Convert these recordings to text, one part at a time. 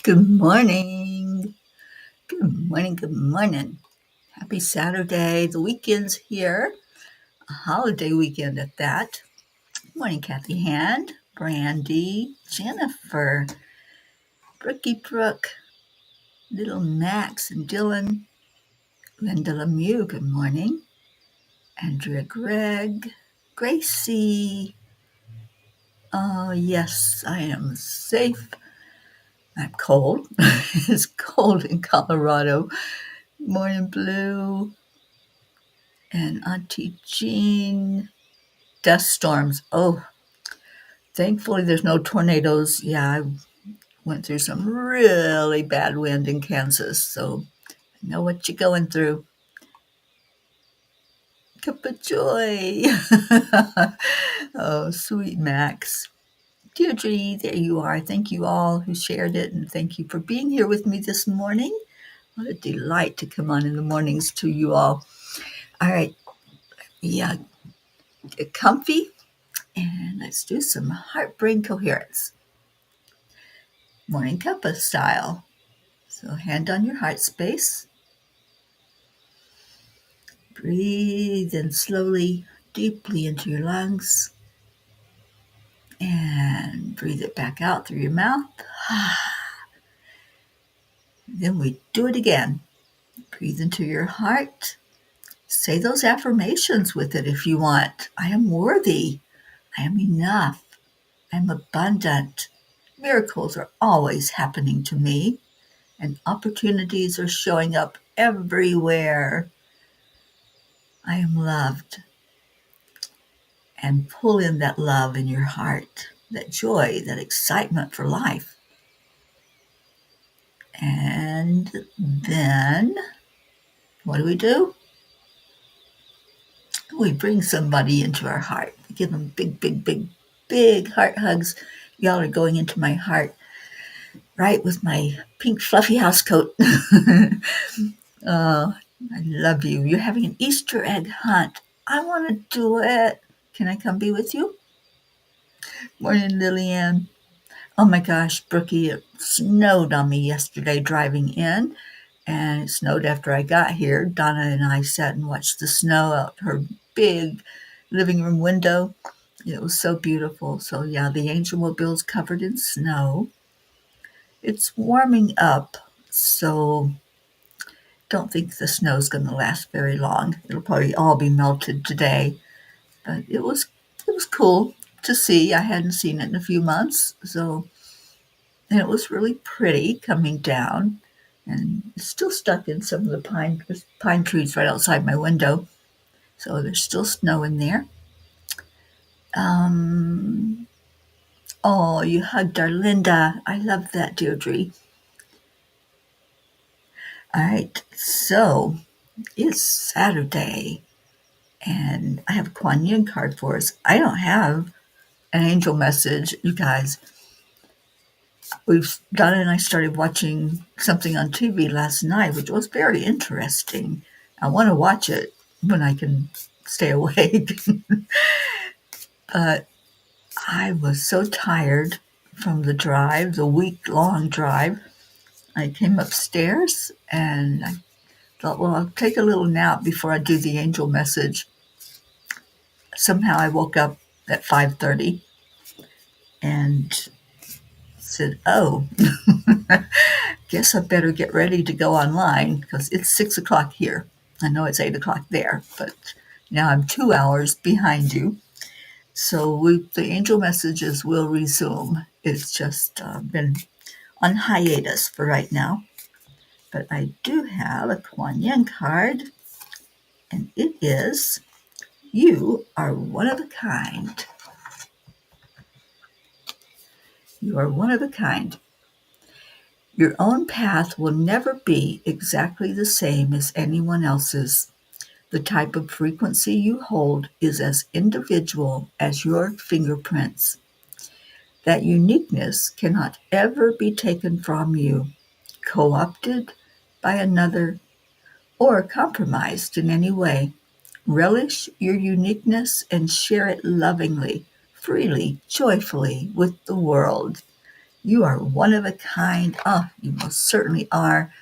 Good morning. Good morning. Good morning. Happy Saturday. The weekend's here. A holiday weekend at that. Good morning, Kathy Hand, Brandy, Jennifer, Brookie Brooke, Little Max and Dylan, Linda Lemieux. Good morning. Andrea Gregg, Gracie. Oh, yes, I am safe. I'm cold. It's cold in Colorado. Morning Blue and Auntie Jean. Dust storms. Oh, thankfully there's no tornadoes. Yeah, I went through some really bad wind in Kansas, so I know what you're going through. Cuppa Joy. Oh, sweet Max. Deirdre, there you are. Thank you all who shared it, and thank you for being here with me this morning. What a delight to come on in the mornings to you all. All right, yeah, get comfy, and let's do some heart brain coherence. Morning Cuppa style. So hand on your heart space. Breathe in slowly, deeply into your lungs. And breathe it back out through your mouth. Then we do it again. Breathe into your heart. Say those affirmations with it if you want. I am worthy. I am enough. I am abundant. Miracles are always happening to me, and opportunities are showing up everywhere. I am loved. And pull in that love in your heart, that joy, that excitement for life. And then what do? We bring somebody into our heart. We give them big, big, big, big heart hugs. Y'all are going into my heart, right, with my pink fluffy house coat. Oh, I love you. You're having an Easter egg hunt. I want to do it. Can I come be with you? Morning, Lillian. Oh my gosh, Brookie, it snowed on me yesterday driving in, and it snowed after I got here. Donna and I sat and watched the snow out her big living room window. It was so beautiful. So yeah, the Angel Mobile's covered in snow. It's warming up, so don't think the snow's going to last very long. It'll probably all be melted today, but it was cool to see. I hadn't seen it in a few months, so. And it was really pretty coming down, and it's still stuck in some of the pine trees right outside my window. So there's still snow in there. Oh, you hugged our Linda. I love that, Deirdre. All right, so it's Saturday, and I have a Kuan Yin card for us. I don't have an angel message, you guys. Donna and I started watching something on TV last night, which was very interesting. I want to watch it when I can stay awake. But I was so tired from the week-long drive. I came upstairs and I thought, well, I'll take a little nap before I do the angel message. Somehow I woke up at 5:30 and said, oh, guess I better get ready to go online because it's 6 o'clock here. I know it's 8 o'clock there, but now I'm 2 hours behind you. So the angel messages will resume. It's just been on hiatus for right now. But I do have a Kuan Yin card, and it is, you are one of a kind. You are one of a kind. Your own path will never be exactly the same as anyone else's. The type of frequency you hold is as individual as your fingerprints. That uniqueness cannot ever be taken from you, co opted by another, or compromised in any way. Relish your uniqueness and share it lovingly, freely, joyfully with the world. You are one of a kind. Oh, you most certainly are.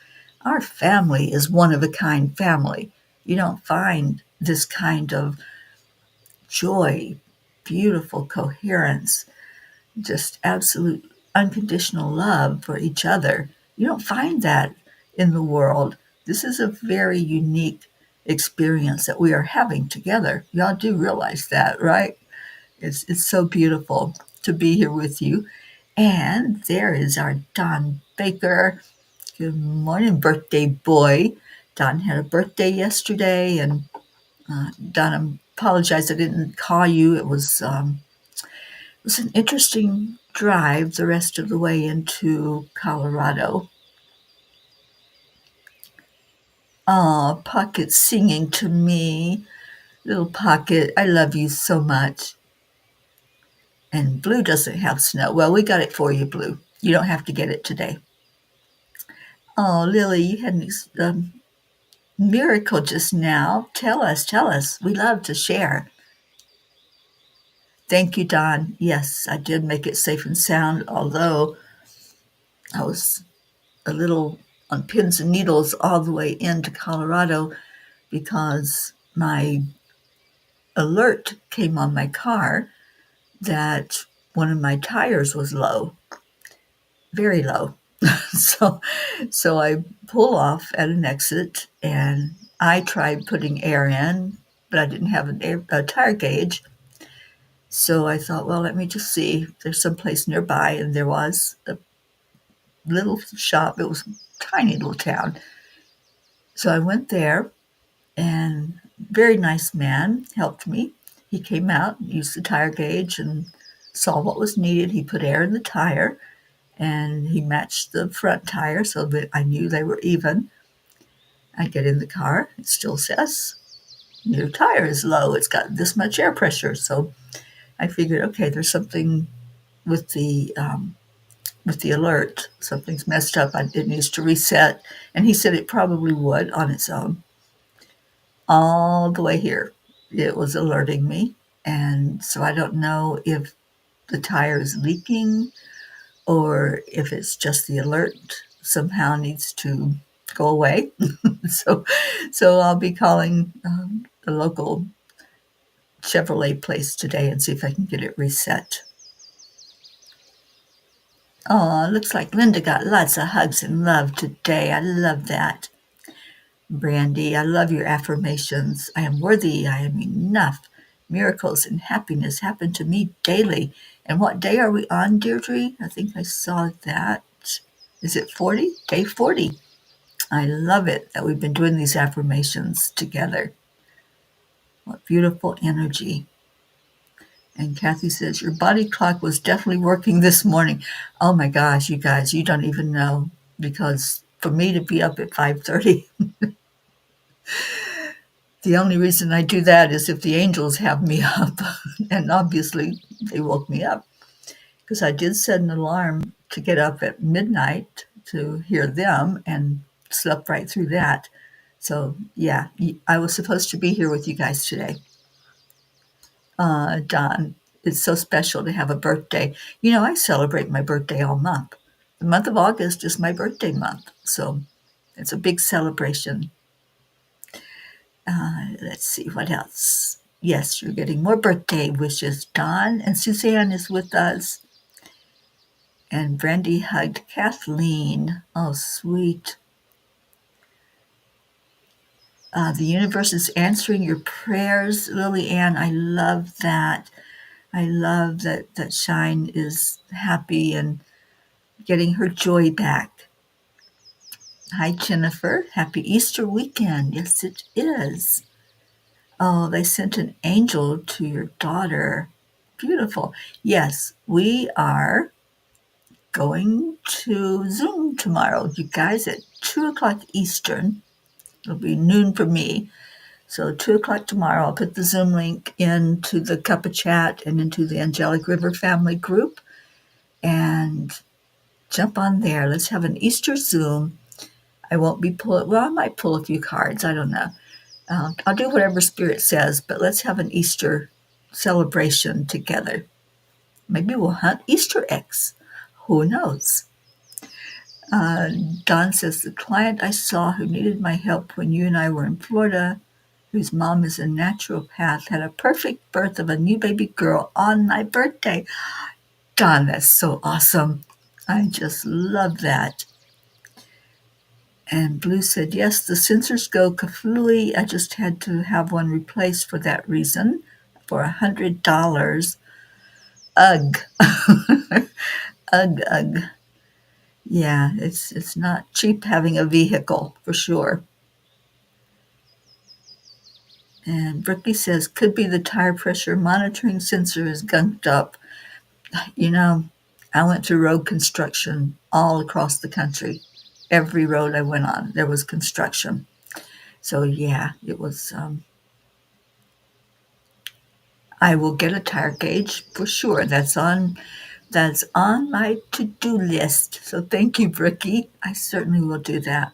Our family is one of a kind family. You don't find this kind of joy, beautiful coherence, just absolute unconditional love for each other. You don't find that in the world. This is a very unique experience that we are having together. Y'all do realize that, right? It's so beautiful to be here with you. And there is our Don Baker. Good morning, birthday boy. Don had a birthday yesterday, and Don, I apologize I didn't call you. It was an interesting drive the rest of the way into Colorado. Oh, Pocket singing to me. Little Pocket, I love you so much. And Blue doesn't have snow. Well, we got it for you, Blue. You don't have to get it today. Oh, Lily, you had an miracle just now. Tell us, tell us. We love to share. Thank you, Don. Yes, I did make it safe and sound, although I was a little on pins and needles all the way into Colorado because my alert came on my car that one of my tires was low, very low. so so I pull off at an exit and I tried putting air in, but I didn't have a tire gauge. So I thought, well, let me just see if there's some place nearby. And there was a little shop. It was a tiny little town. So I went there, and very nice man helped me. He came out, used the tire gauge, and saw what was needed. He put air in the tire, and he matched the front tire so that I knew they were even. I get in the car. It still says, your tire is low. It's got this much air pressure. So I figured, okay, there's something with the alert. Something's messed up. It needs to reset. And he said it probably would on its own. All the way here, it was alerting me. And so I don't know if the tire is leaking or if it's just the alert somehow needs to go away. so, so I'll be calling the local Chevrolet place today and see if I can get it reset. Oh, looks like Linda got lots of hugs and love today. I love that. Brandy, I love your affirmations. I am worthy. I am enough. Miracles and happiness happen to me daily. And what day are we on, Deirdre? I think I saw that. Is it 40? Day 40. I love it that we've been doing these affirmations together. What beautiful energy. And Kathy says, your body clock was definitely working this morning. Oh my gosh, you guys, you don't even know. Because for me to be up at 5:30, the only reason I do that is if the angels have me up. And obviously they woke me up. Because I did set an alarm to get up at midnight to hear them and slept right through that. So yeah, I was supposed to be here with you guys today. Don, it's so special to have a birthday. You know, I celebrate my birthday all month. The month of August is my birthday month, so it's a big celebration. Let's see, what else? Yes, you're getting more birthday wishes. Don and Suzanne is with us. And Brandy hugged Kathleen. Oh, sweet. The universe is answering your prayers, Lily Ann. I love that. I love that Shine is happy and getting her joy back. Hi, Jennifer. Happy Easter weekend. Yes, it is. Oh, they sent an angel to your daughter. Beautiful. Yes, we are going to Zoom tomorrow, you guys, at 2 o'clock Eastern. It'll be noon for me. So 2 o'clock tomorrow, I'll put the Zoom link into the Cuppa chat and into the Angelic River family group. And jump on there. Let's have an Easter Zoom. I won't be I might pull a few cards. I don't know. I'll do whatever Spirit says, but let's have an Easter celebration together. Maybe we'll hunt Easter eggs. Who knows? Don says, the client I saw who needed my help when you and I were in Florida, whose mom is a naturopath, had a perfect birth of a new baby girl on my birthday. Don, that's so awesome. I just love that. And Blue said, yes, the sensors go kafooey. I just had to have one replaced for that reason for $100. Ugh. Ugh. Yeah, it's not cheap having a vehicle, for sure. And Brookie says, could be the tire pressure monitoring sensor is gunked up. You know, I went through road construction all across the country. Every road I went on, there was construction. So yeah, it was, I will get a tire gauge for sure. That's on my to-do list. So thank you, Brookie. I certainly will do that.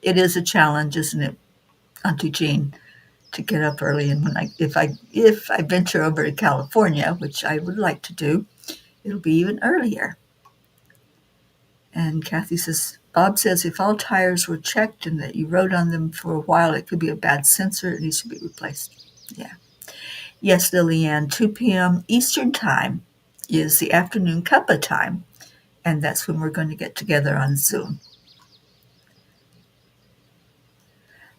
It is a challenge, isn't it, Auntie Jean, to get up early, and if I venture over to California, which I would like to do, it'll be even earlier. And Kathy says, Bob says if all tires were checked and that you rode on them for a while, it could be a bad sensor. It needs to be replaced. Yeah. Yes, Lillian, 2 p.m. Eastern Time is the afternoon cuppa time, and that's when we're going to get together on Zoom.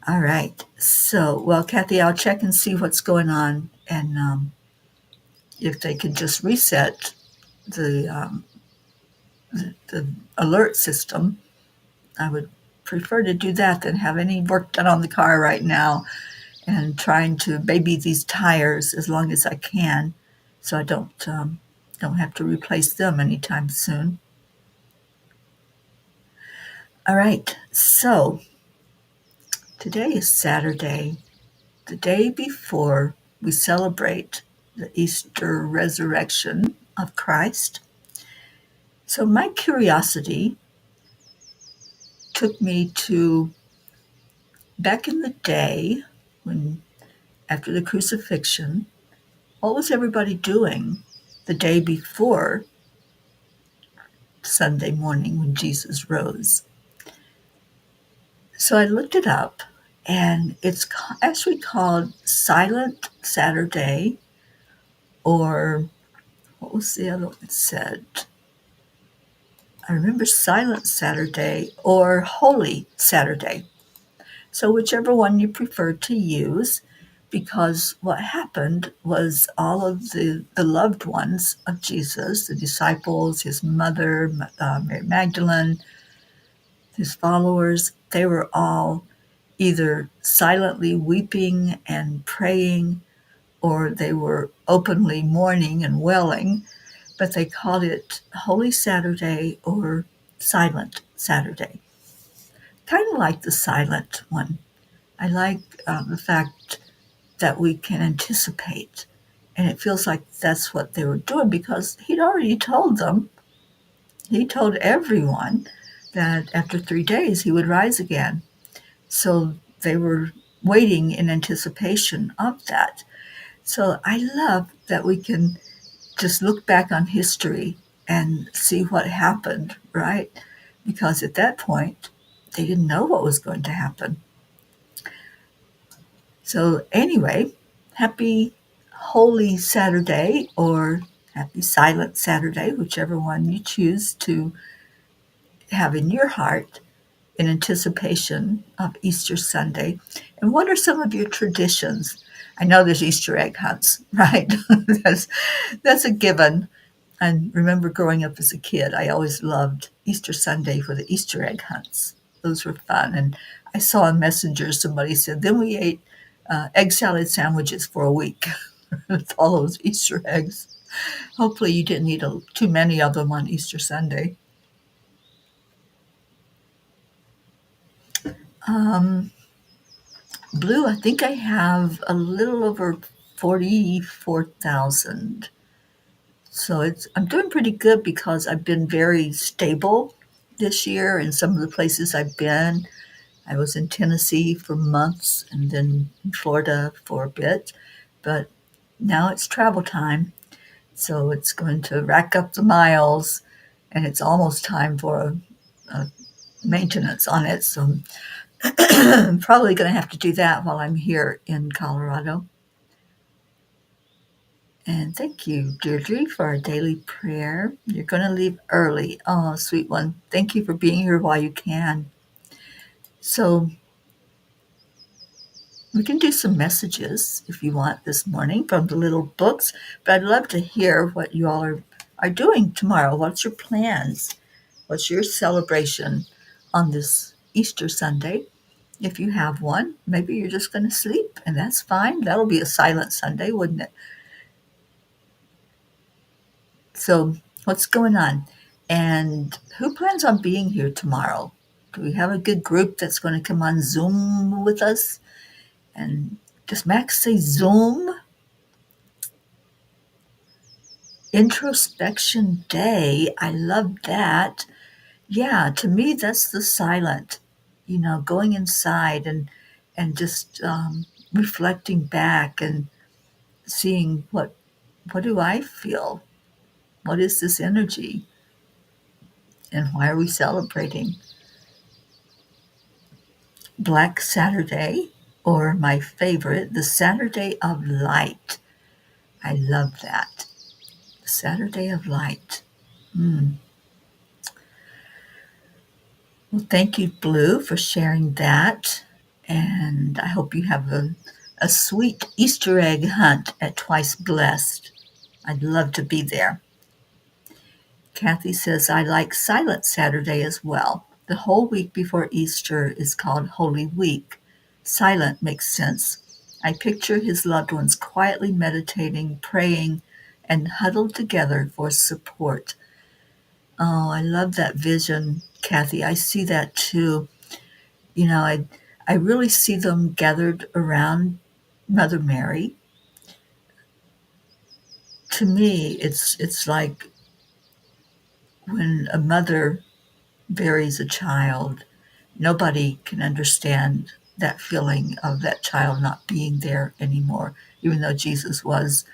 All right. So, well, Kathy, I'll check and see what's going on, and if they could just reset the alert system, I would prefer to do that than have any work done on the car right now and trying to baby these tires as long as I can, so I don't have to replace them anytime soon. All right, so today is Saturday, the day before we celebrate the Easter resurrection of Christ. So my curiosity took me to back in the day when, after the crucifixion, what was everybody doing the day before Sunday morning when Jesus rose? So I looked it up, and it's actually called Silent Saturday, or what was the other one it said? I remember Silent Saturday or Holy Saturday. So whichever one you prefer to use, because what happened was all of the loved ones of Jesus, the disciples, his mother, Mary Magdalene, his followers, they were all either silently weeping and praying, or they were openly mourning and wailing, but they called it Holy Saturday or Silent Saturday. Kind of like the silent one. I like the fact that we can anticipate, and it feels like that's what they were doing because he'd already told them, he told everyone that after 3 days he would rise again. So they were waiting in anticipation of that. So I love that we can just look back on history and see what happened, right? Because at that point, they didn't know what was going to happen. So anyway, happy Holy Saturday or happy Silent Saturday, whichever one you choose to have in your heart in anticipation of Easter Sunday. And what are some of your traditions? I know there's Easter egg hunts, right? that's a given. And remember growing up as a kid, I always loved Easter Sunday for the Easter egg hunts. Those were fun. And I saw on Messenger somebody said, then we ate egg salad sandwiches for a week with all those Easter eggs. Hopefully you didn't eat too many of them on Easter Sunday. Um, Blue, I think I have a little over 44,000. So I'm doing pretty good because I've been very stable this year in some of the places I've been. I was in Tennessee for months and then in Florida for a bit, but now it's travel time. So it's going to rack up the miles and it's almost time for a maintenance on it. So I'm probably going to have to do that while I'm here in Colorado. And thank you, Deirdre, for our daily prayer. You're going to leave early. Oh, sweet one. Thank you for being here while you can. So we can do some messages if you want this morning from the little books, but I'd love to hear what you all are doing tomorrow. What's your plans? What's your celebration on this Easter Sunday? If you have one, maybe you're just going to sleep, and that's fine. That'll be a silent Sunday, wouldn't it? So, what's going on? And who plans on being here tomorrow? Do we have a good group that's going to come on Zoom with us? And does Max say Zoom? Introspection Day. I love that. Yeah, to me, that's the silent, going inside and just reflecting back and seeing what do I feel? What is this energy? And why are we celebrating? Black Saturday, or my favorite, the Saturday of Light. I love that. The Saturday of Light. Well, thank you, Blue, for sharing that. And I hope you have a sweet Easter egg hunt at Twice Blessed. I'd love to be there. Kathy says, I like Silent Saturday as well. The whole week before Easter is called Holy Week. Silent makes sense. I picture his loved ones quietly meditating, praying, and huddled together for support. Oh, I love that vision, Kathy. I see that too. I really see them gathered around Mother Mary. To me, it's like when a mother buries a child, nobody can understand that feeling of that child not being there anymore. Even though Jesus was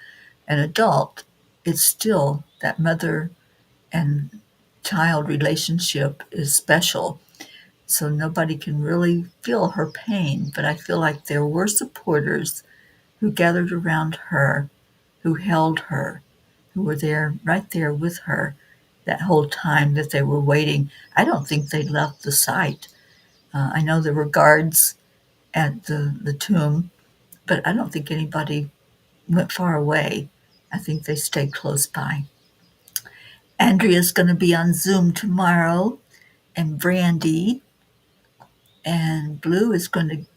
an adult, it's still that mother and child relationship is special. So nobody can really feel her pain, but I feel like there were supporters who gathered around her, who held her, who were there, right there with her that whole time that they were waiting. I don't think they left the site. I know there were guards at the tomb, but I don't think anybody went far away. I think they stayed close by. Andrea's going to be on Zoom tomorrow, and Brandy and Blue is going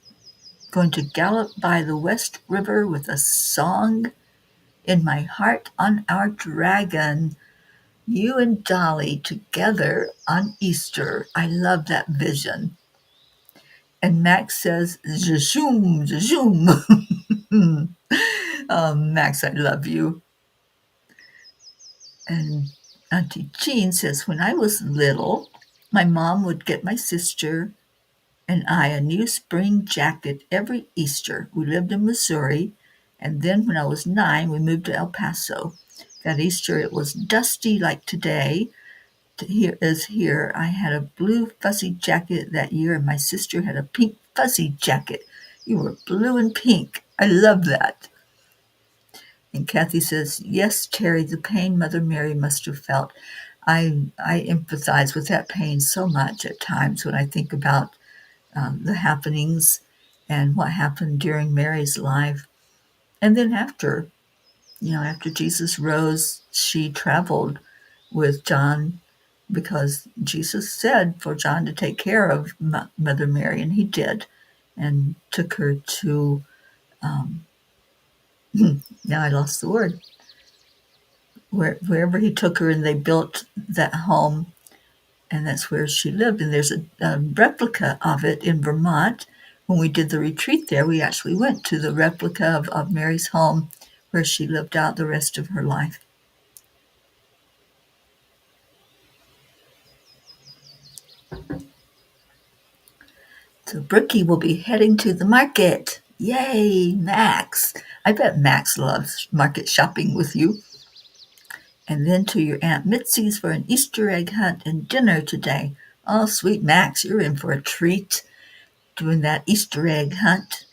to gallop by the West River with a song in my heart on our dragon. You and Dolly together on Easter. I love that vision. And Max says, Zoom, zoom. Max, I love you. And Auntie Jean says, when I was little, my mom would get my sister and I a new spring jacket every Easter. We lived in Missouri, and then when I was 9, we moved to El Paso. That Easter, it was dusty like today. Here. I had a blue fuzzy jacket that year, and my sister had a pink fuzzy jacket. You were blue and pink. I love that. And Kathy says, yes, Teri, the pain Mother Mary must have felt. I empathize with that pain so much at times when I think about the happenings and what happened during Mary's life. And then after Jesus rose, she traveled with John because Jesus said for John to take care of Mother Mary, and he did, and took her to, now I lost the word, wherever he took her, and they built that home and that's where she lived. And there's a replica of it in Vermont. When we did the retreat there, we actually went to the replica of Mary's home where she lived out the rest of her life. So Brookie will be heading to the market. Yay, Max. I bet Max loves market shopping with you. And then to your Aunt Mitzi's for an Easter egg hunt and dinner today. Oh, sweet Max, you're in for a treat doing that Easter egg hunt.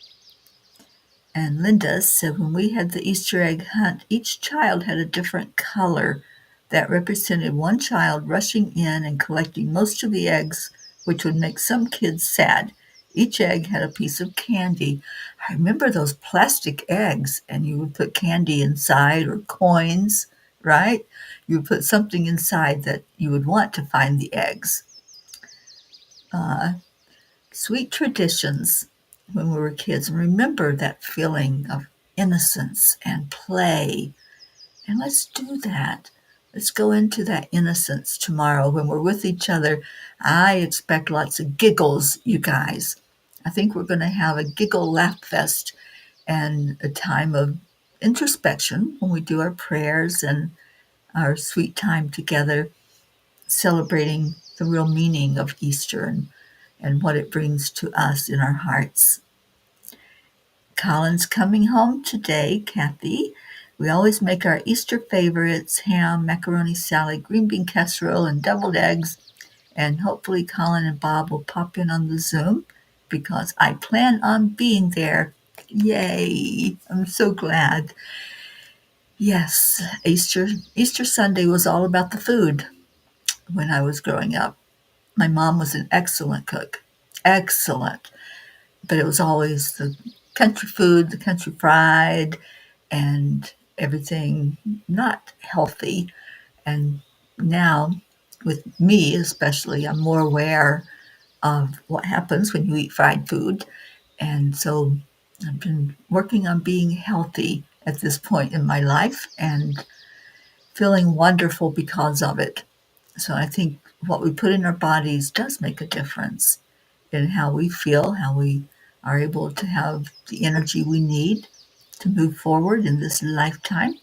And Linda said when we had the Easter egg hunt, each child had a different color that represented one child rushing in and collecting most of the eggs, which would make some kids sad. Each egg had a piece of candy. I remember those plastic eggs, and you would put candy inside or coins, right? You would put something inside that you would want to find the eggs. Sweet traditions when we were kids. And remember that feeling of innocence and play. And let's do that. Let's go into that innocence tomorrow when we're with each other. I expect lots of giggles, you guys. I think we're going to have a giggle laugh fest and a time of introspection when we do our prayers and our sweet time together, celebrating the real meaning of Easter and what it brings to us in our hearts. Colin's coming home today, Kathy. We always make our Easter favorites, ham, macaroni salad, green bean casserole, and deviled eggs. And hopefully Colin and Bob will pop in on the Zoom because I plan on being there. Yay! I'm so glad. Yes, Easter Sunday was all about the food when I was growing up. My mom was an excellent cook. Excellent. But it was always the country food, the country fried, and everything not healthy. And now, with me especially, I'm more aware of what happens when you eat fried food. And so I've been working on being healthy at this point in my life and feeling wonderful because of it. So I think what we put in our bodies does make a difference in how we feel, how we are able to have the energy we need to move forward in this lifetime.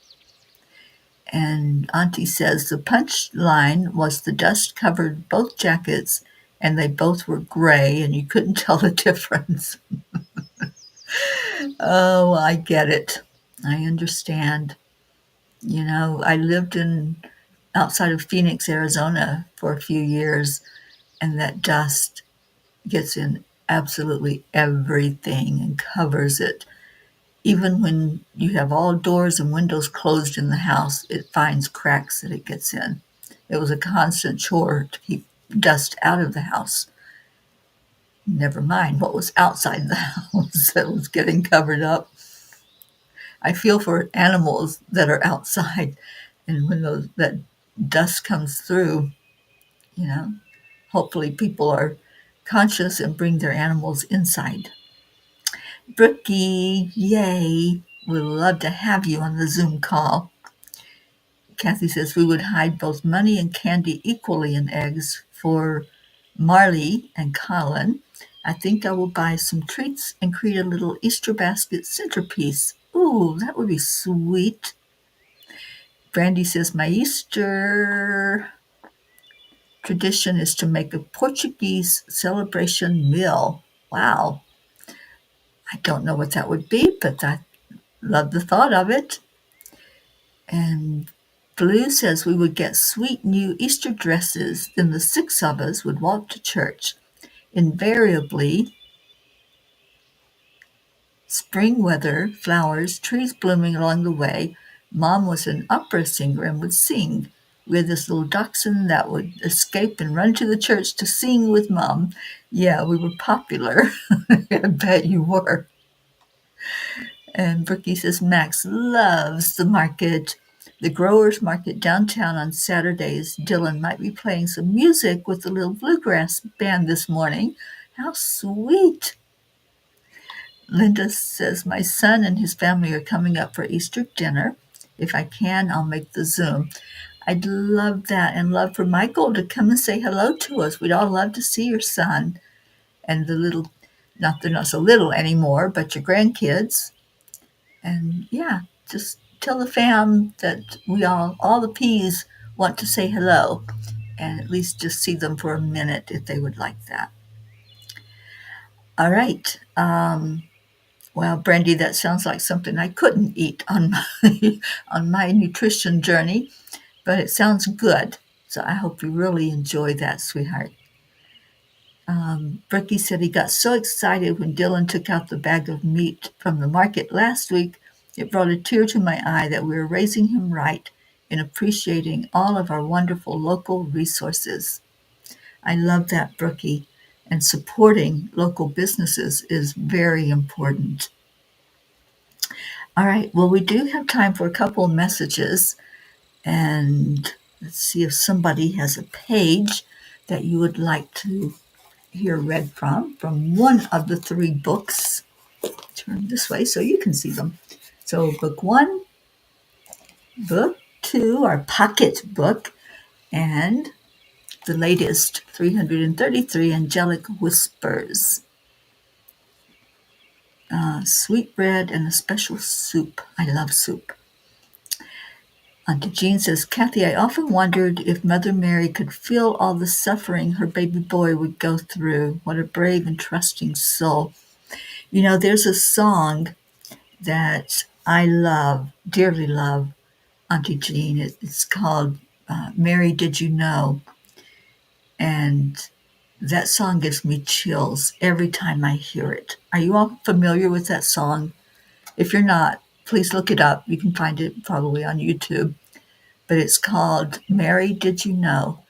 And Auntie says the punchline was the dust covered both jackets and they both were gray and you couldn't tell the difference. Oh, I get it. I understand. You know, I lived in outside of Phoenix, Arizona for a few years, and that dust gets in absolutely everything and covers it. Even when you have all doors and windows closed in the house, it finds cracks that it gets in. It was a constant chore to keep dust out of the house. Never mind what was outside the house that was getting covered up. I feel for animals that are outside, and when that dust comes through, you know, hopefully people are conscious and bring their animals inside. Brookie, yay! We'd love to have you on the Zoom call. Kathy says we would hide both money and candy equally in eggs for Marley and Colin. I think I will buy some treats and create a little Easter basket centerpiece. Ooh, that would be sweet. Brandy says my Easter tradition is to make a Portuguese celebration meal. Wow. I don't know what that would be, but I love the thought of it. And Blue says we would get sweet new Easter dresses, then the six of us would walk to church. Invariably, spring weather, flowers, trees blooming along the way. Mom was an opera singer and would sing. We had this little dachshund that would escape and run to the church to sing with Mom. Yeah, we were popular. I bet you were. And Brookie says Max loves the market. The growers market downtown on Saturdays. Dylan might be playing some music with the little bluegrass band this morning. How sweet. Linda says my son and his family are coming up for Easter dinner. If I can, I'll make the Zoom. I'd love that, and love for Michael to come and say hello to us. We'd all love to see your son and the little, not they're not so little anymore, but your grandkids. And yeah, just tell the fam that we all the P's want to say hello and at least just see them for a minute if they would like that. All right. Well, Brandy, that sounds like something I couldn't eat on my on my nutrition journey, but it sounds good. So I hope you really enjoy that, sweetheart. Bricky said he got so excited when Dylan took out the bag of meat from the market last week, it brought a tear to my eye that we were raising him right in appreciating all of our wonderful local resources. I love that, Brookie, and supporting local businesses is very important. All right, well, we do have time for a couple of messages, and let's see if somebody has a page that you would like to hear read from one of the three books. Turn this way so you can see them. So, book one, book two, our pocket book, and the latest 333 Angelic Whispers. Sweet bread and a special soup. I love soup. Auntie Jean says, Kathy, I often wondered if Mother Mary could feel all the suffering her baby boy would go through. What a brave and trusting soul. You know, there's a song that I love, dearly love, Auntie Jean. It's called Mary, Did You Know? And that song gives me chills every time I hear it. Are you all familiar with that song? If you're not, please look it up. You can find it probably on YouTube. But it's called Mary, Did You Know?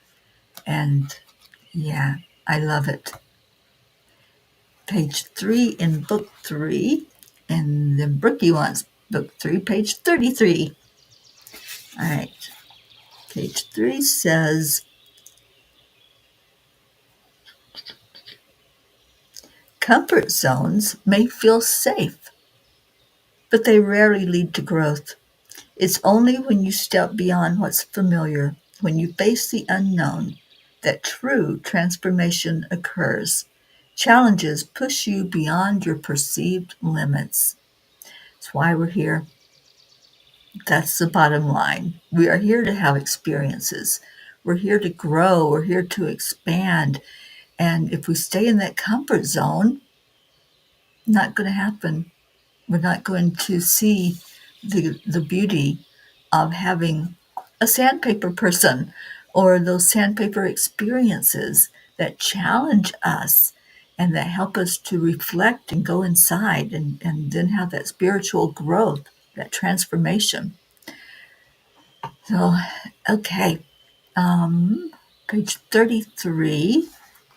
And yeah, I love it. Page 3 in book 3. And then Brookie wants book 3, page 33. All right. Page 3 says, comfort zones may feel safe, but they rarely lead to growth. It's only when you step beyond what's familiar, when you face the unknown, that true transformation occurs. Challenges push you beyond your perceived limits. That's why we're here. That's the bottom line. We are here to have experiences. We're here to grow. We're here to expand. And if we stay in that comfort zone, not going to happen. We're not going to see the beauty of having a sandpaper person or those sandpaper experiences that challenge us and that help us to reflect and go inside and then have that spiritual growth, that transformation. So, okay, page 33,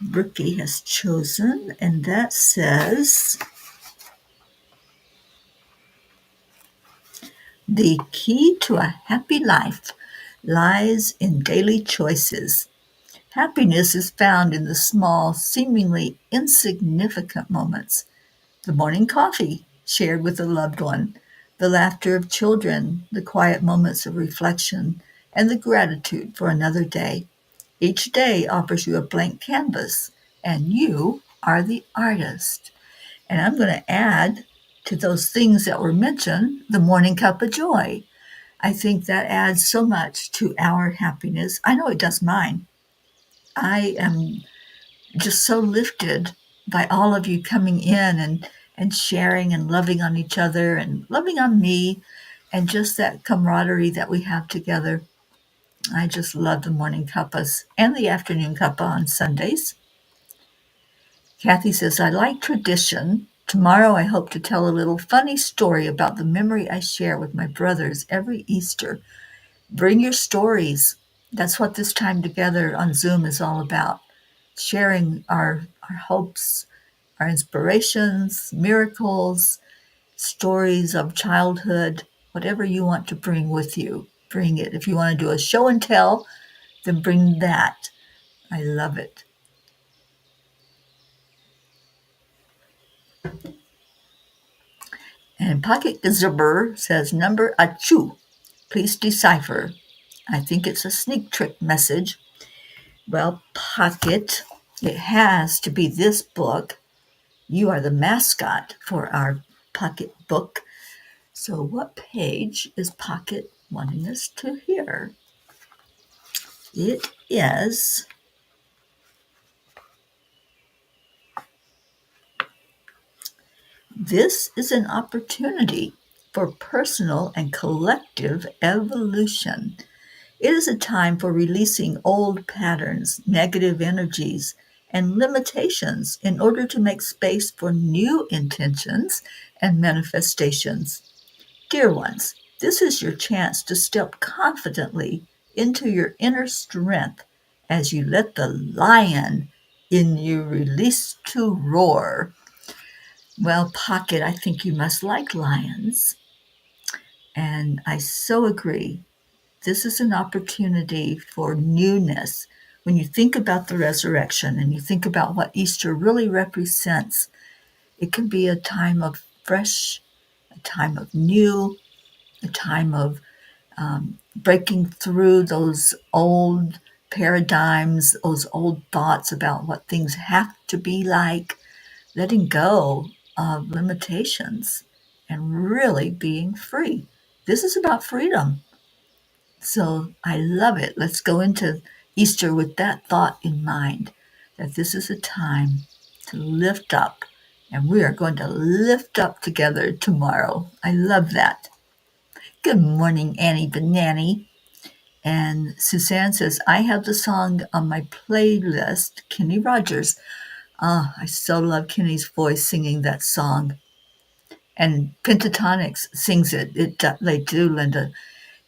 Brookie has chosen, and that says, the key to a happy life lies in daily choices. Happiness is found in the small, seemingly insignificant moments. The morning coffee shared with a loved one, the laughter of children, the quiet moments of reflection, and the gratitude for another day. Each day offers you a blank canvas, and you are the artist. And I'm going to add to those things that were mentioned the Morning Cuppa Joy. I think that adds so much to our happiness. I know it does mine. I am just so lifted by all of you coming in and sharing and loving on each other and loving on me and just that camaraderie that we have together. I just love the morning cuppas and the afternoon cuppa on Sundays. Kathy says, I like tradition. Tomorrow I hope to tell a little funny story about the memory I share with my brothers every Easter. Bring your stories. That's what this time together on Zoom is all about. Sharing our hopes, our inspirations, miracles, stories of childhood, whatever you want to bring with you, bring it. If you want to do a show and tell, then bring that. I love it. And Pocket Gazubber says, number achu. Please decipher. I think it's a sneak trick message. Well, Pocket, it has to be this book. You are the mascot for our Pocket book. So, what page is Pocket wanting us to hear? It is This is an opportunity for personal and collective evolution. It is a time for releasing old patterns, negative energies, and limitations in order to make space for new intentions and manifestations. Dear ones, this is your chance to step confidently into your inner strength as you let the lion in you release to roar. Well, Pocket, I think you must like lions. And I so agree. This is an opportunity for newness. When you think about the resurrection and you think about what Easter really represents, it can be a time of fresh, a time of new, a time of breaking through those old paradigms, those old thoughts about what things have to be like, letting go of limitations and really being free. This is about freedom. So I love it. Let's go into Easter with that thought in mind that this is a time to lift up, and we are going to lift up together tomorrow. I love that. Good morning, Annie Banani. And Suzanne says, I have the song on my playlist, Kenny Rogers. Ah, I so love Kenny's voice singing that song. And Pentatonics sings it. They do, Linda.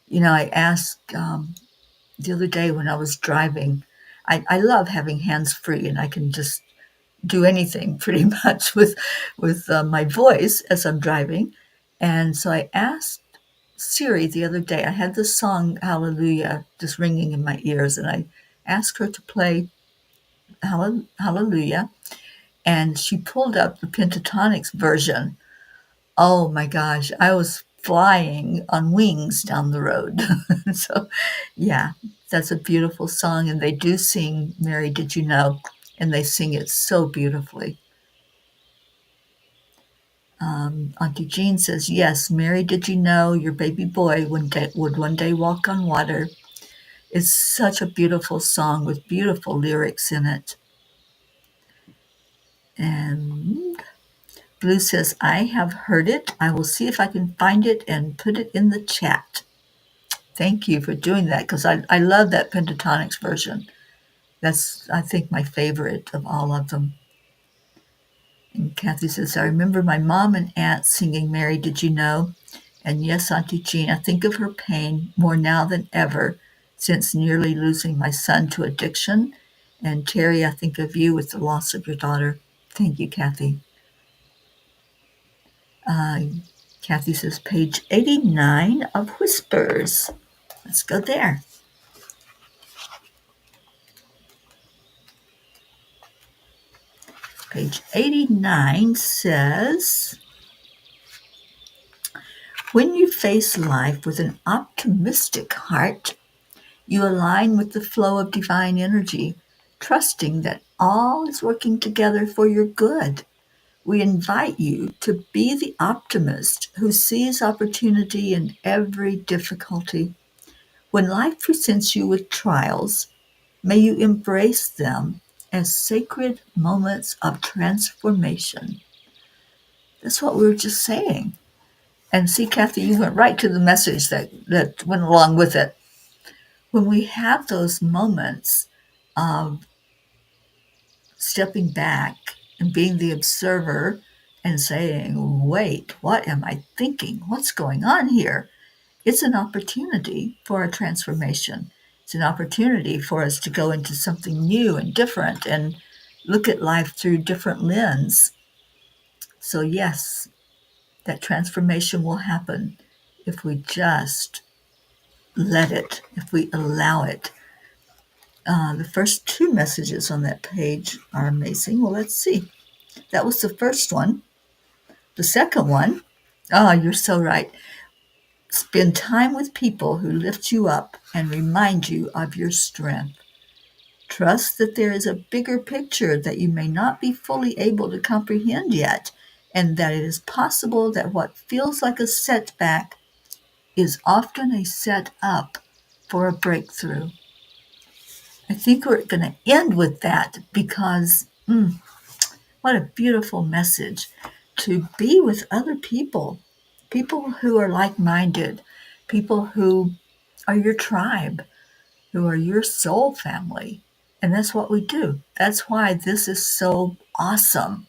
You know, I asked the other day when I was driving, I love having hands free and I can just do anything pretty much with my voice as I'm driving. And so I asked Siri the other day, I had this song, Hallelujah, just ringing in my ears, and I asked her to play Hallelujah, and she pulled up the Pentatonics version. Oh my gosh, I was flying on wings down the road. So, yeah, that's a beautiful song. And they do sing Mary, Did You Know? And they sing it so beautifully. Auntie Jean says, yes, Mary, did you know your baby boy would one day walk on water? It's such a beautiful song with beautiful lyrics in it. And Blue says, I have heard it. I will see if I can find it and put it in the chat. Thank you for doing that because I love that Pentatonics version. That's, I think, my favorite of all of them. And Kathy says, I remember my mom and aunt singing Mary, Did You Know? And yes, Auntie Jean, I think of her pain more now than ever since nearly losing my son to addiction. And Teri, I think of you with the loss of your daughter. Thank you, Kathy. Kathy says, page 89 of Whispers. Let's go there. Page 89 says, when you face life with an optimistic heart, you align with the flow of divine energy, trusting that all is working together for your good. We invite you to be the optimist who sees opportunity in every difficulty. When life presents you with trials, may you embrace them as sacred moments of transformation. That's what we were just saying. And see, Kathy, you went right to the message that went along with it. When we have those moments of stepping back and being the observer and saying, wait, what am I thinking? What's going on here? It's an opportunity for a transformation. It's an opportunity for us to go into something new and different and look at life through different lens. So yes, that transformation will happen if we just let it, if we allow it. The first two messages on that page are amazing. Well, let's see. That was the first one. The second one, oh, you're so right. Spend time with people who lift you up and remind you of your strength. Trust that there is a bigger picture that you may not be fully able to comprehend yet, and that it is possible that what feels like a setback is often a set-up for a breakthrough. I think we're going to end with that because what a beautiful message to be with other people, people who are like-minded, people who are your tribe, who are your soul family. And that's what we do. That's why this is so awesome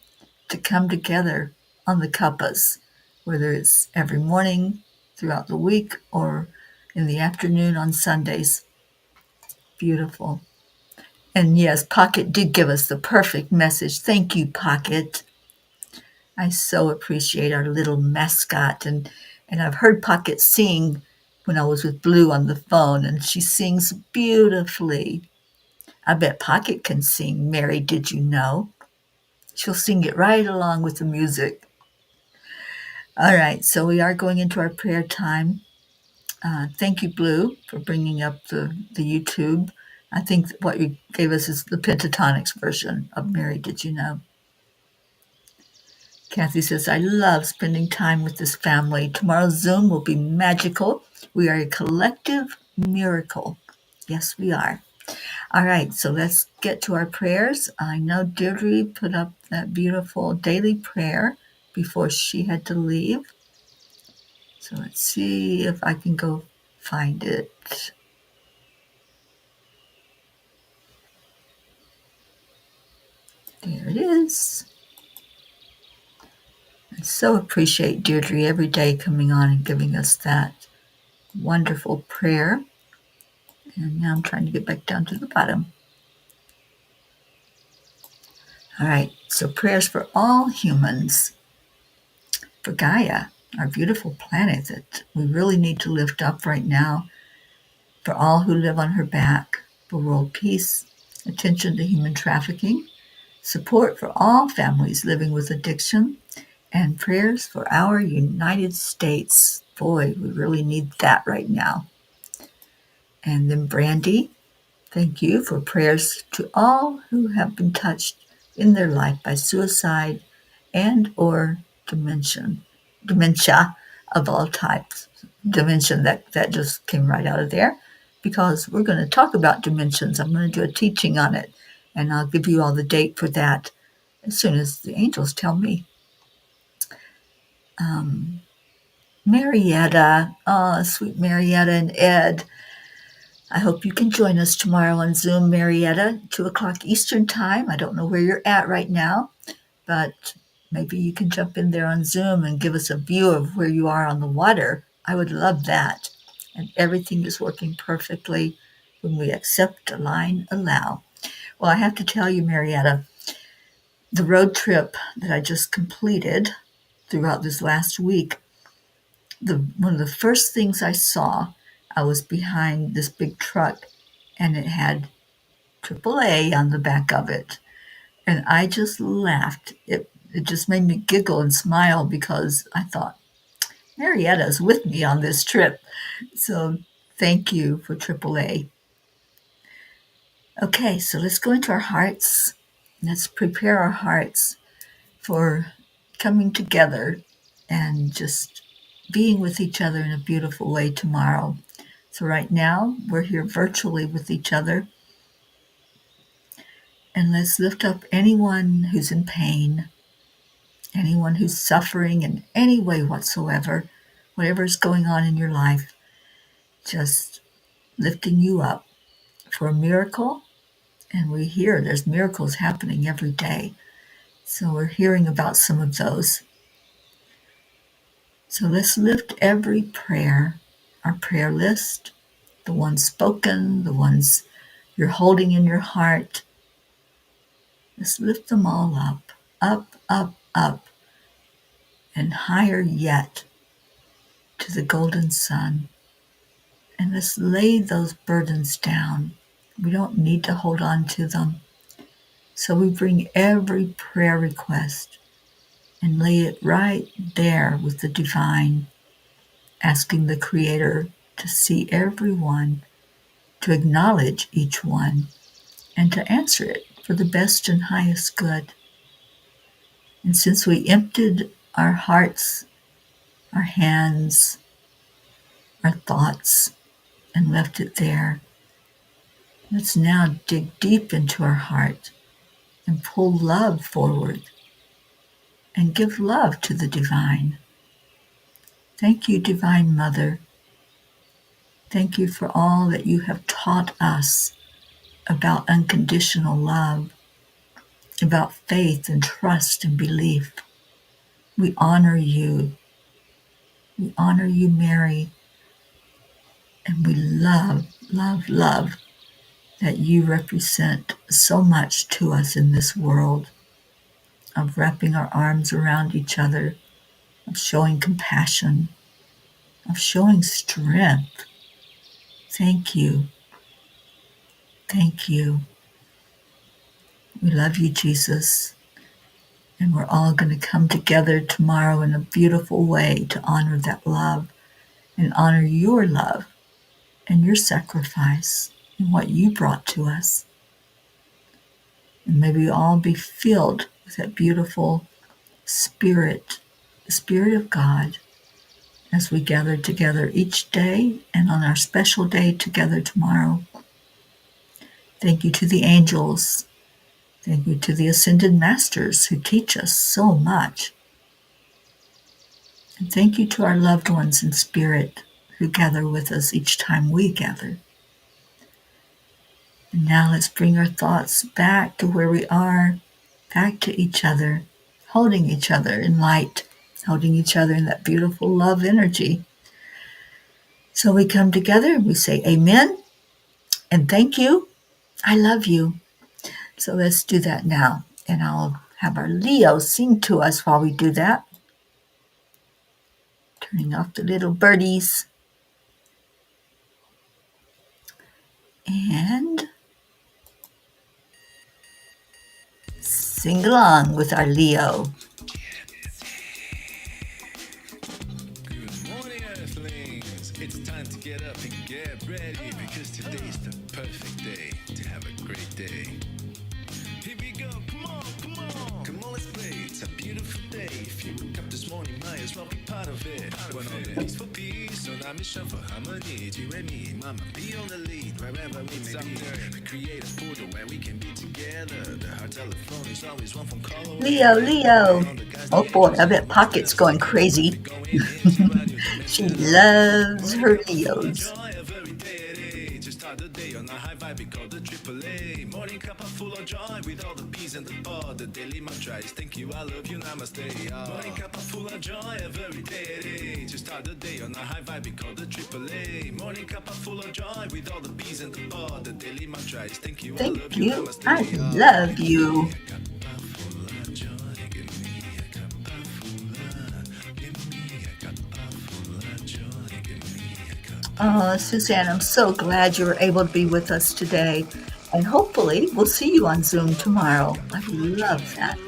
to come together on the cuppas, whether it's every morning throughout the week or in the afternoon on Sundays. Beautiful. And yes, Pocket did give us the perfect message. Thank you, Pocket. I so appreciate our little mascot. And I've heard Pocket sing when I was with Blue on the phone, and she sings beautifully. I bet Pocket can sing Mary, Did You Know? She'll sing it right along with the music. All right, so we are going into our prayer time. Thank you, Blue, for bringing up the YouTube. I think what you gave us is the pentatonics version of Mary, Did You Know? Kathy says, I love spending time with this family. Tomorrow's Zoom will be magical. We are a collective miracle. Yes, we are. All right, so let's get to our prayers. I know Deirdre put up that beautiful daily prayer before she had to leave. So let's see if I can go find it. There it is. I so appreciate Deirdre every day coming on and giving us that wonderful prayer. And now I'm trying to get back down to the bottom. All right, so prayers for all humans, for Gaia, our beautiful planet that we really need to lift up right now, for all who live on her back, for world peace, attention to human trafficking, support for all families living with addiction, and prayers for our United States. Boy, we really need that right now. And then Brandy, thank you for prayers to all who have been touched in their life by suicide and or dementia of all types. Dementia, that just came right out of there because we're going to talk about dimensions. I'm going to do a teaching on it, and I'll give you all the date for that as soon as the angels tell me. Marietta, oh, sweet Marietta and Ed. I hope you can join us tomorrow on Zoom, Marietta, 2 o'clock Eastern Time. I don't know where you're at right now, but maybe you can jump in there on Zoom and give us a view of where you are on the water. I would love that. And everything is working perfectly when we accept, align, allow. Well, I have to tell you, Marietta, the road trip that I just completed throughout this last week, one of the first things I saw, I was behind this big truck, and it had AAA on the back of it. And I just laughed. It just made me giggle and smile because I thought, Marietta's with me on this trip. So thank you for AAA. Okay, so let's go into our hearts. Let's prepare our hearts for coming together and just being with each other in a beautiful way tomorrow. So right now, we're here virtually with each other. And let's lift up anyone who's in pain, anyone who's suffering in any way whatsoever, whatever's going on in your life, just lifting you up for a miracle. And we hear there's miracles happening every day. So we're hearing about some of those. So let's lift every prayer, our prayer list, the ones spoken, the ones you're holding in your heart. Let's lift them all up, up, up, up, and higher yet to the golden sun. And let's lay those burdens down. We don't need to hold on to them. So we bring every prayer request and lay it right there with the divine. asking the Creator to see everyone, to acknowledge each one, and to answer it for the best and highest good. And since we emptied our hearts, our hands, our thoughts, and left it there, let's now dig deep into our heart and pull love forward and give love to the divine. Thank you, Divine Mother. Thank you for all that you have taught us about unconditional love, about faith and trust and belief. We honor you. We honor you, Mary, and we love, love, love that you represent so much to us in this world of wrapping our arms around each other, of showing compassion, of showing strength. Thank you. Thank you. We love you, Jesus. And we're all going to come together tomorrow in a beautiful way to honor that love and honor your love and your sacrifice and what you brought to us. And may we all be filled with that beautiful spirit, the Spirit of God, as we gather together each day and on our special day together tomorrow. Thank you to the angels. Thank you to the ascended masters who teach us so much. And thank you to our loved ones in spirit who gather with us each time we gather. And now let's bring our thoughts back to where we are, back to each other, holding each other in light, holding each other in that beautiful love energy. So we come together and we say amen and thank you. I love you. So let's do that now. And I'll have our Leo sing to us while we do that. Turning off the little birdies. And sing along with our Leo. Good morning, Earthlings. It's time to get up and get ready because today's the perfect day to have a great day. Here we go, come on, come on. Come on, let's play. It's a beautiful day. If you woke up this morning, might as well be part of it. We're on the peace for peace, on our mission for harmony. You and me, mama, be on the lead wherever we may be. We create a portal where we can be together. The heart telephone is always one phone call away. Leo. Oh boy, I bet Pocket's going crazy. She loves her Leos. Start the day on a high vibe, we call the AAA. Morning cuppa full of joy with all the bees and the pod. The daily mantra is thank you, I love you, namaste. Morning cuppa full of joy every day. To start the day on a high vibe, we call the AAA. Morning cuppa full of joy with all the bees and the pod. The daily mantra is thank you, I love you, namaste. I love you. Oh, Suzanne, I'm so glad you were able to be with us today. And hopefully we'll see you on Zoom tomorrow. I love that.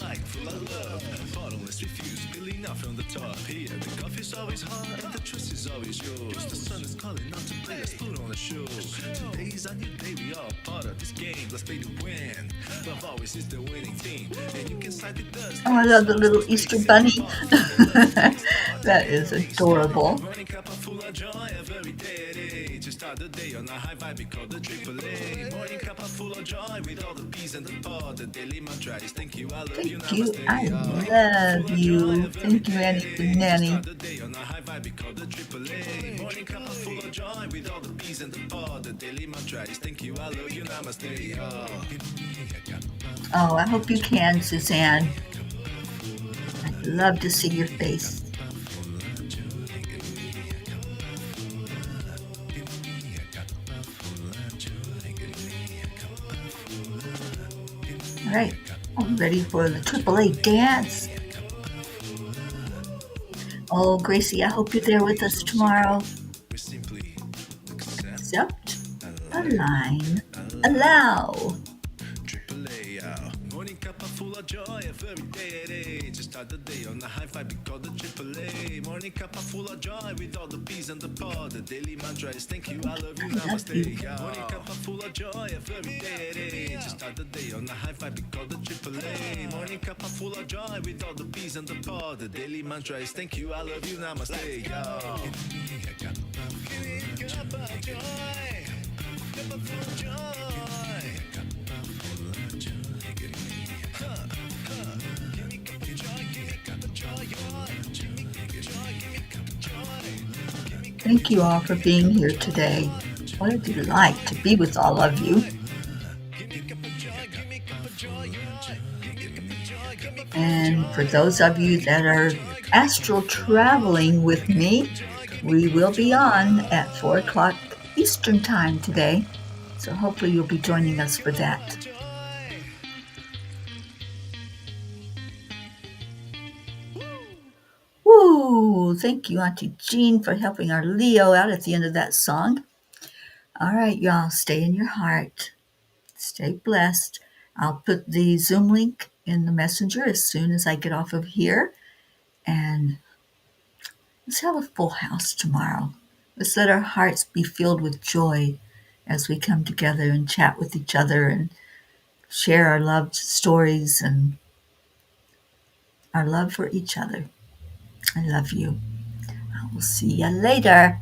Today's a new day, we are part of this game. Let's play to win. Love always is the winning team. And you can side with us. Oh, I love the little Easter bunny. That is adorable. To start the day on a high vibe, we call the AAA. Morning cuppa full of joy with all the bees and the pod. The daily mantra is thank you, I love you, Thank you. namaste. I love you. Thank you, Annie Nanny. Start the day on a high vibe, we call the AAA. Morning cuppa full of joy with all the bees and the pod. The daily mantra is thank you, I love you, namaste. Oh, I hope you can, Suzanne. I'd love to see your face. All right, I'm ready for the AAA dance. Oh, Gracie, I hope you're there with us tomorrow. Accept, align, allow. AAA, morning cup cuppa full of joy every day at 8. Just start the day on the high five, we call the AAA. Morning cuppa full of joy with all the peas and the pod. The daily mantra is thank you, I love you, I love you. namaste. Morning cuppa full of joy every day at 8. Just start the day on the high five, we call the AAA. Morning cuppa full of joy with all the peas and the pod. The daily mantra is thank you, I love you, namaste. Give me a cup of joy. Cup of joy. Cup of joy. Give me a cup of joy. Give me a cup of joy. Give me a joy. Give me a cup of joy. Thank you all for being here today. What a delight to be with all of you. And for those of you that are astral traveling with me, we will be on at 4 o'clock Eastern Time today. So hopefully you'll be joining us for that. Woo! Thank you, Auntie Jean, for helping our Leo out at the end of that song. All right, y'all, stay in your heart. Stay blessed. I'll put the Zoom link in the messenger as soon as I get off of here. And let's have a full house tomorrow. Let's let our hearts be filled with joy as we come together and chat with each other and share our love stories and our love for each other. I love you. I will see you later.